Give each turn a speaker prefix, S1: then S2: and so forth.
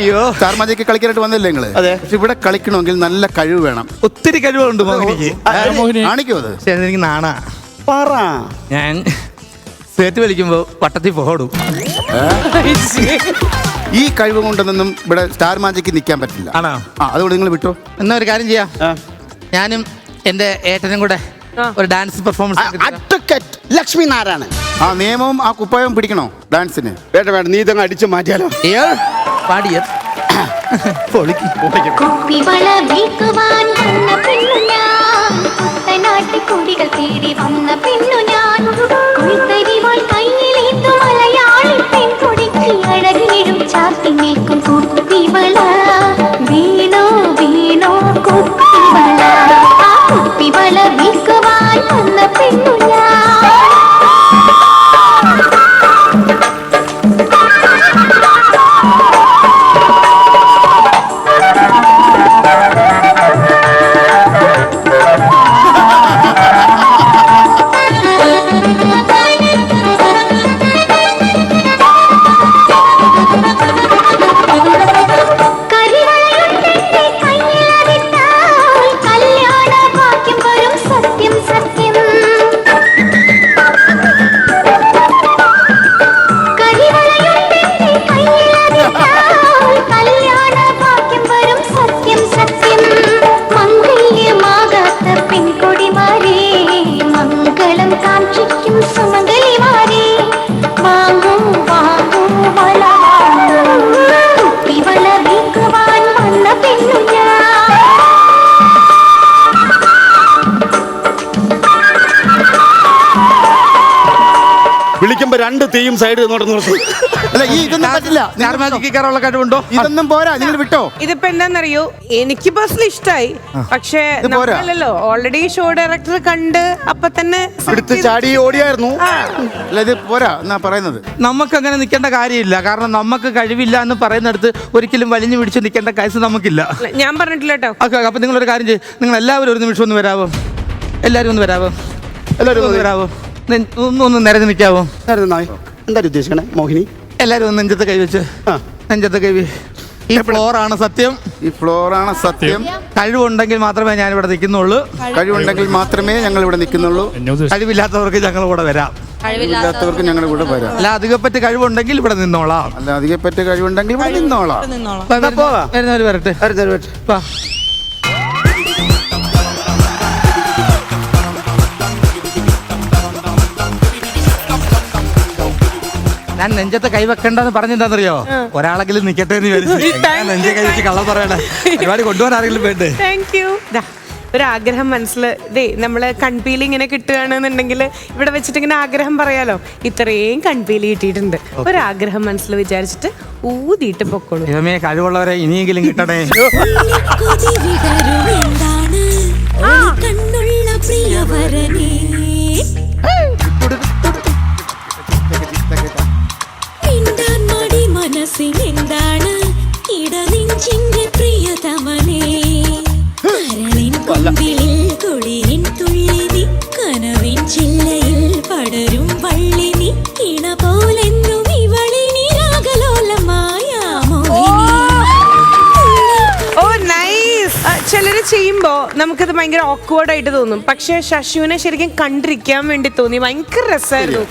S1: അയ്യോ,
S2: star magic കളിക്കാനായിട്ട് വന്നില്ലേ നിങ്ങള്?
S1: അതെ.
S2: പക്ഷെ ഇവിടെ കളിക്കണമെങ്കിൽ നല്ല കഴിവ് വേണം.
S1: ഒത്തിരി കഴിവുണ്ട് മോഹിനിക്ക്.
S2: കാണിക്കോ അത്?
S1: പക്ഷെ എനിക്ക് നാണാ.
S2: പറ.
S1: ഞാൻ സേറ്റ് വലിക്കുമ്പോ വട്ടത്തിൽ പോടും.
S2: ഈ കഴിവ് കൊണ്ടൊന്നും ഇവിടെ സ്റ്റാർ മാജിക്ക് നിൽക്കാൻ പറ്റില്ല.
S1: ആണോ?
S2: അതുകൊണ്ട് നിങ്ങൾ വിട്ടോ.
S1: എന്നാ ഒരു കാര്യം ചെയ്യാം, ഞാനും എന്റെ ഏട്ടനും കൂടെ ഒരു dance performance.
S3: Advocate Lakshmi Narayanan.
S2: ആ നിയമവും ആ കുപ്പായവും പിടിക്കണോ ഡാൻസിന്?
S3: വേണ്ട വേണ്ട, നീ ഇതങ്ങ് അടിച്ചു മാറ്റിയാലോ?
S1: പാടിയ
S4: കുടികൾ തേടി വന്ന പെണ്ണു ഞാൻ. കുളിത്തരിവാൾ കയ്യിലേന്തു മലയാളി പെൺകുടിക്ക് അഴകിടും ചാത്തി നിൽക്കും കുപ്പിവള. വീണോ വീണോ കുപ്പിവള, ആ കുപ്പിവള വിൽക്കുവാൻ വന്ന പെണ്ണു ഞാൻ.
S3: വിളിക്കുമ്പോ രണ്ട് തീയും സൈഡ്
S2: അല്ല, ഈ ഇതൊന്നും പറ്റില്ല.
S1: കഴിവുണ്ടോ?
S2: ഇതൊന്നും പോരാ, നിങ്ങൾ വിട്ടോ.
S5: ഇതിപ്പോ എന്താന്നറിയോ, എനിക്ക് പേഴ്സണലി ഇഷ്ടായി. പക്ഷേ നമ്മളല്ലോ ഓൾറെഡി ഷോ ഡയറക്ടർ കണ്ട് അപ്പൊ തന്നെ
S3: എടുത്ത് ചാടി ഓടിയായിരുന്നു.
S2: അല്ല, ഇത് പോരാ എന്നാ പറയുന്നത്.
S1: നമുക്ക് അങ്ങനെ നിൽക്കേണ്ട കാര്യമില്ല. കാരണം നമുക്ക് കഴിവില്ല എന്ന് പറയുന്നിടത്ത് ഒരിക്കലും വലിഞ്ഞു പിടിച്ച് നിൽക്കേണ്ട കേസ് നമുക്കില്ല.
S5: ഞാൻ പറഞ്ഞിട്ടില്ല കേട്ടോ.
S1: അപ്പൊ നിങ്ങളൊരു കാര്യം ചെയ്യും, നിങ്ങൾ എല്ലാവരും ഒരു നിമിഷം ഒന്ന് വരാവോ? എല്ലാവരും ഒന്ന് വരാവോ? എല്ലാവരും ഒന്ന് വരാവോ? ഒന്ന് നിരന്ന് നിൽക്കാവോ?
S3: എന്താ ഉദ്ദേശിക്കണേ മോഹിനി?
S1: എല്ലാരും ഒന്ന് നെഞ്ചത്ത് കൈവച്ച്, നെഞ്ചത്ത് കൈവി. ഈ ഫ്ലോറാണ് സത്യം.
S2: ഈ ഫ്ലോറാണ് സത്യം.
S1: കഴിവുണ്ടെങ്കിൽ മാത്രമേ ഞാൻ ഇവിടെ നിൽക്കുന്നുള്ളൂ.
S2: കഴിവുണ്ടെങ്കിൽ മാത്രമേ ഞങ്ങൾ ഇവിടെ നിൽക്കുന്നുള്ളൂ.
S1: കഴിവില്ലാത്തവർക്ക് ഞങ്ങൾ കൂടെ വരാം.
S2: കഴിവില്ലാത്തവർക്ക് ഞങ്ങളുടെ കൂടെ വരാം.
S1: അല്ല, അധികപ്പറ്റ് കഴിവുണ്ടെങ്കിൽ ഇവിടെ നിന്നോളാം.
S2: അല്ല, അധികപ്പറ്റ് കഴിവുണ്ടെങ്കിൽ ഇവിടെ നിന്നോളാം.
S1: വരുന്നവര് വരട്ടെ. ഞാൻ നെഞ്ചത്തെ കൈവെക്കണ്ടെന്ന് പറഞ്ഞെന്താന്നറിയോ? ഒരാളെങ്കിലും നിക്കട്ടെ എന്ന് നെഞ്ചെ കൈവച്ച് കള്ളം പറയണേ. ഒരുപാട് കൊണ്ടുപോകാൻ ആരെങ്കിലും വേണ്ടേ?
S5: Thank you. ഒരാഗ്രഹം മനസ്സിൽ നമ്മള് കൺപീലി ഇങ്ങനെ കിട്ടുകയാണെന്നുണ്ടെങ്കിൽ ഇവിടെ വെച്ചിട്ട് ഇങ്ങനെ ആഗ്രഹം പറയാലോ. ഇത്രയും കൺപീലി കിട്ടിയിട്ടുണ്ട്. ഒരാഗ്രഹം മനസ്സിൽ വിചാരിച്ചിട്ട് ഊതിയിട്ട് പൊക്കോളൂ.
S1: ദൈവമേ, കഴിവുള്ളവരെ ഇനിയെങ്കിലും കിട്ടണേ.
S4: മനസ്സിലെന്താണ് ഇടനെഞ്ചിന്റെ പ്രിയതമനേ, കുമ്പിളിൽ കുളിരിൻ തുള്ളി നീ, കനവിൻ ചില്ലയിൽ പടരും വള്ളി നീ, ഇണ പോലെന്നും ഇവളിനി രാഗലോലമായാമോ.
S5: ഓ നൈസ്. ചിലര് ചെയ്യുമ്പോ നമുക്കത് ഭയങ്കര ഓക്വേർഡ് ആയിട്ട് തോന്നും. പക്ഷെ ശശുവിനെ ശരിക്കും കണ്ടിരിക്കാൻ വേണ്ടി തോന്നി. ഭയങ്കര രസമായിരുന്നു.